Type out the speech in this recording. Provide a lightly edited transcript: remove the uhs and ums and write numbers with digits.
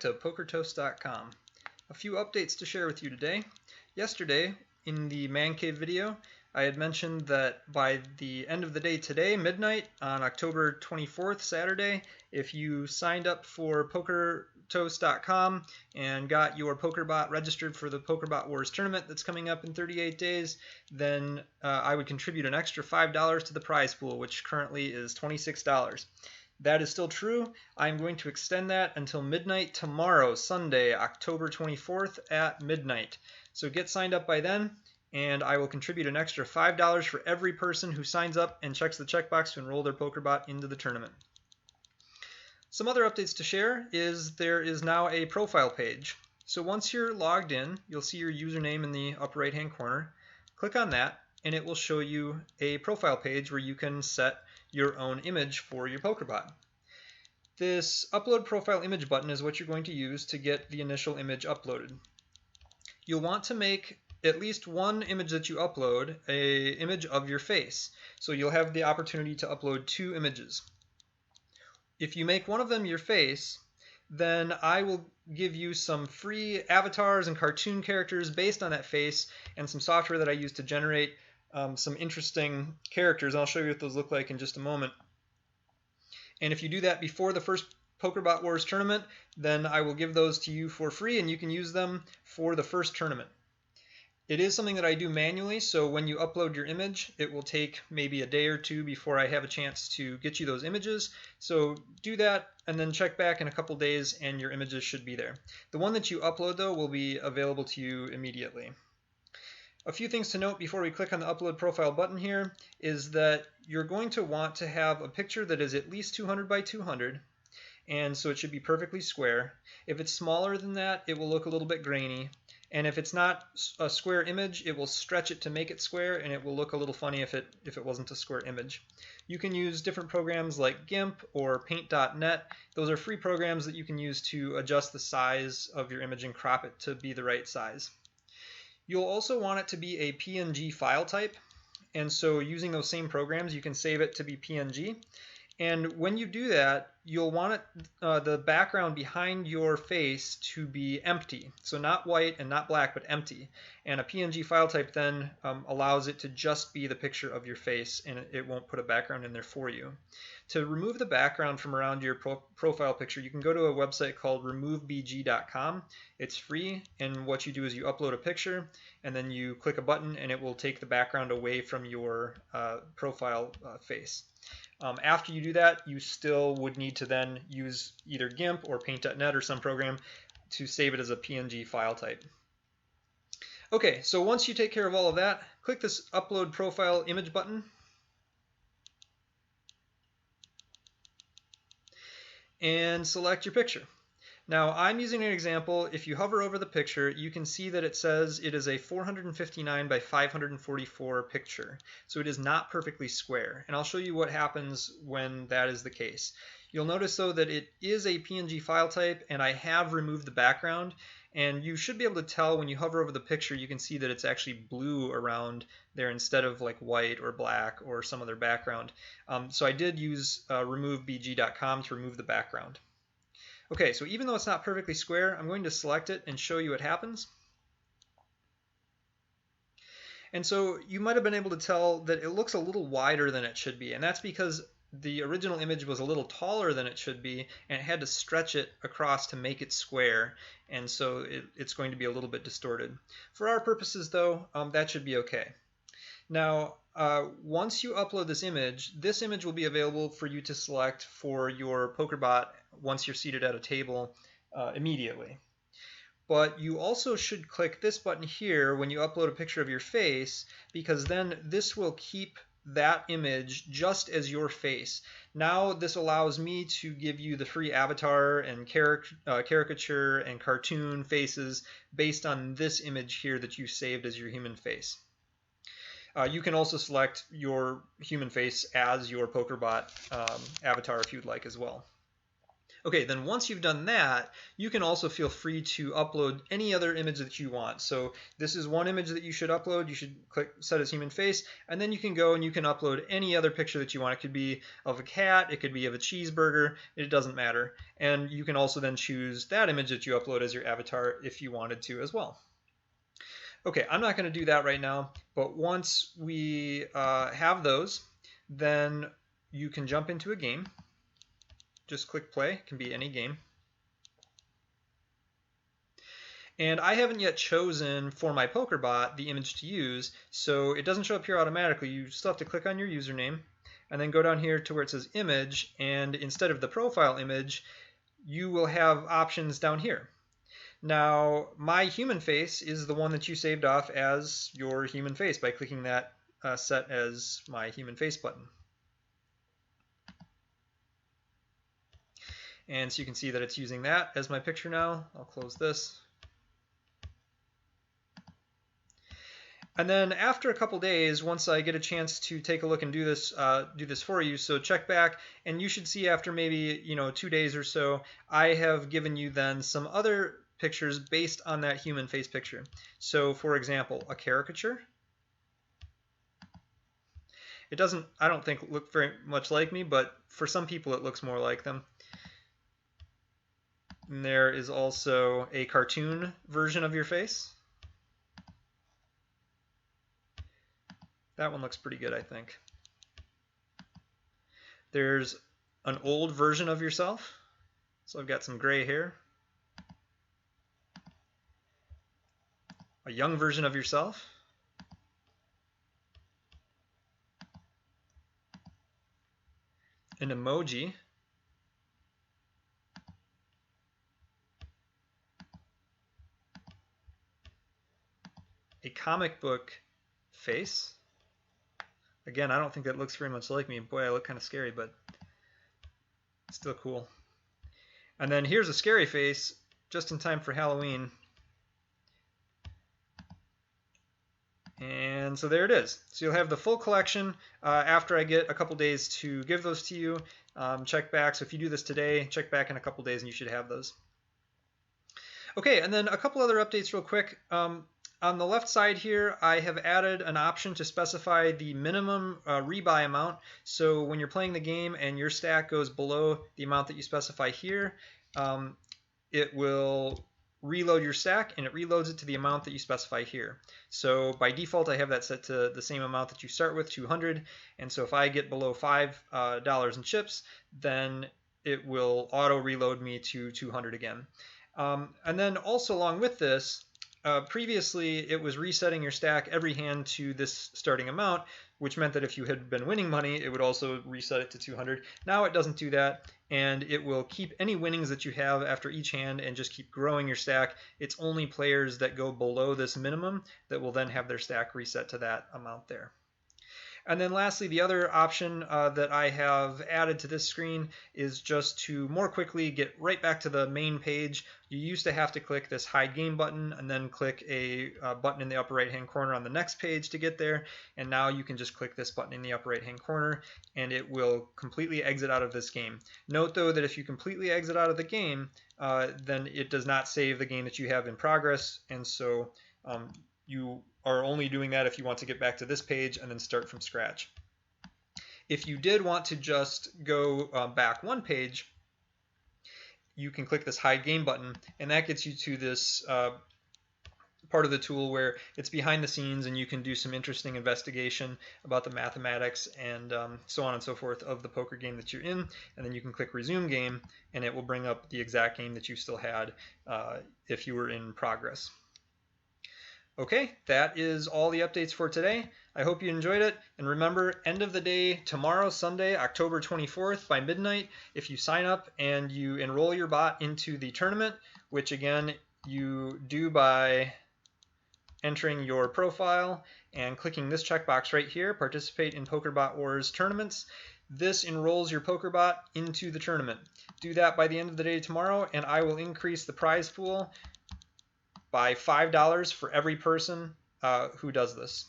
to PokerToast.com. A few updates to share with you today. Yesterday, in the Man Cave video, I had mentioned that by the end of the day today, midnight, on October 24th, Saturday, if you signed up for PokerToast.com and got your PokerBot registered for the PokerBot Wars tournament that's coming up in 38 days, then I would contribute an extra $5 to the prize pool, which currently is $26. That is still true. I'm going to extend that until midnight tomorrow, Sunday, October 24th at midnight. So get signed up by then, and I will contribute an extra $5 for every person who signs up and checks the checkbox to enroll their PokerBot into the tournament. Some other updates to share is there is now a profile page. So once you're logged in, you'll see your username in the upper right-hand corner. Click on that, and it will show you a profile page where you can set your own image for your PokerBot. This upload profile image button is what you're going to use to get the initial image uploaded. You'll want to make at least one image that you upload an image of your face. So you'll have the opportunity to upload two images. If you make one of them your face, then I will give you some free avatars and cartoon characters based on that face and some software that I use to generate some interesting characters. I'll show you what those look like in just a moment. And if you do that before the first PokerBot Wars tournament, then I will give those to you for free, and you can use them for the first tournament. It is something that I do manually, so when you upload your image, it will take maybe a day or two before I have a chance to get you those images. So do that, and then check back in a couple days, and your images should be there. The one that you upload, though, will be available to you immediately. A few things to note before we click on the upload profile button here is that you're going to want to have a picture that is at least 200 by 200, and so it should be perfectly square. If it's smaller than that, it will look a little bit grainy, and if it's not a square image, it will stretch it to make it square, and it will look a little funny if it wasn't a square image. You can use different programs like GIMP or Paint.net. Those are free programs that you can use to adjust the size of your image and crop it to be the right size. You'll also want it to be a PNG file type, and so using those same programs, you can save it to be PNG. And when you do that, you'll want the background behind your face to be empty. So not white and not black, but empty. And a PNG file type then allows it to just be the picture of your face, and it won't put a background in there for you. To remove the background from around your profile picture, you can go to a website called removebg.com. It's free, and what you do is you upload a picture, and then you click a button, and it will take the background away from your profile face. After you do that, you still would need to then use either GIMP or Paint.net or some program to save it as a PNG file type. Okay, so once you take care of all of that, click this Upload Profile Image button. And select your picture. Now I'm using an example. If you hover over the picture, you can see that it says it is a 459 by 544 picture. So it is not perfectly square. And I'll show you what happens when that is the case. You'll notice though that it is a PNG file type, and I have removed the background. And you should be able to tell when you hover over the picture, you can see that it's actually blue around there instead of like white or black or some other background. So I did use removebg.com to remove the background. Okay, so even though it's not perfectly square, I'm going to select it and show you what happens. And so you might have been able to tell that it looks a little wider than it should be, and that's because the original image was a little taller than it should be, and it had to stretch it across to make it square, and so it's going to be a little bit distorted. For our purposes though, that should be okay. Now, once you upload this image will be available for you to select for your PokerBot once you're seated at a table immediately. But you also should click this button here when you upload a picture of your face, because then this will keep that image just as your face. Now this allows me to give you the free avatar and caricature and cartoon faces based on this image here that you saved as your human face. You can also select your human face as your PokerBot avatar if you'd like as well. Okay, then once you've done that, you can also feel free to upload any other image that you want. So this is one image that you should upload. You should click set as human face, and then you can go and you can upload any other picture that you want. It could be of a cat, it could be of a cheeseburger, it doesn't matter. And you can also then choose that image that you upload as your avatar if you wanted to as well. Okay, I'm not going to do that right now, but once we have those, then you can jump into a game. Just click play, it can be any game. And I haven't yet chosen for my PokerBot the image to use, so it doesn't show up here automatically. You still have to click on your username and then go down here to where it says image, and instead of the profile image, you will have options down here. Now, my human face is the one that you saved off as your human face by clicking that set as my human face button. And so you can see that it's using that as my picture now. I'll close this. And then after a couple days, once I get a chance to take a look and do this for you, so check back, and you should see after maybe 2 days or so, I have given you then some other pictures based on that human face picture. So for example, a caricature. It doesn't, I don't think, look very much like me, but for some people it looks more like them. And there is also a cartoon version of your face. That one looks pretty good, I think. There's an old version of yourself. So I've got some gray hair. A young version of yourself. An emoji. A comic book face. Again, I don't think that looks very much like me. Boy, I look kind of scary, but still cool. And then here's a scary face, just in time for Halloween. And so there it is. So you'll have the full collection after I get a couple days to give those to you. Check back. So if you do this today, check back in a couple days and you should have those. Okay, and then a couple other updates real quick. On the left side here, I have added an option to specify the minimum rebuy amount. So when you're playing the game and your stack goes below the amount that you specify here, it will reload your stack, and it reloads it to the amount that you specify here. So by default, I have that set to the same amount that you start with, 200. And so if I get below $5 in chips, then it will auto reload me to 200 again. And then also along with this, previously it was resetting your stack every hand to this starting amount, which meant that if you had been winning money, it would also reset it to 200. Now it doesn't do that, and it will keep any winnings that you have after each hand and just keep growing your stack. It's only players that go below this minimum that will then have their stack reset to that amount there. And then lastly, the other option that I have added to this screen is just to more quickly get right back to the main page. You used to have to click this hide game button and then click a button in the upper right hand corner on the next page to get there. And now you can just click this button in the upper right hand corner and it will completely exit out of this game. Note though that if you completely exit out of the game, then it does not save the game that you have in progress, and so you are only doing that if you want to get back to this page and then start from scratch. If you did want to just go back one page, you can click this hide game button, and that gets you to this part of the tool where it's behind the scenes and you can do some interesting investigation about the mathematics and so on and so forth of the poker game that you're in, and then you can click resume game and it will bring up the exact game that you still had if you were in progress. Okay, that is all the updates for today. I hope you enjoyed it, and remember, end of the day tomorrow, Sunday, October 24th by midnight, if you sign up and you enroll your bot into the tournament, which again you do by entering your profile and clicking this checkbox right here, participate in PokerBot Wars tournaments. This enrolls your PokerBot into the tournament. Do that by the end of the day tomorrow, and I will increase the prize pool by $5 for every person who does this.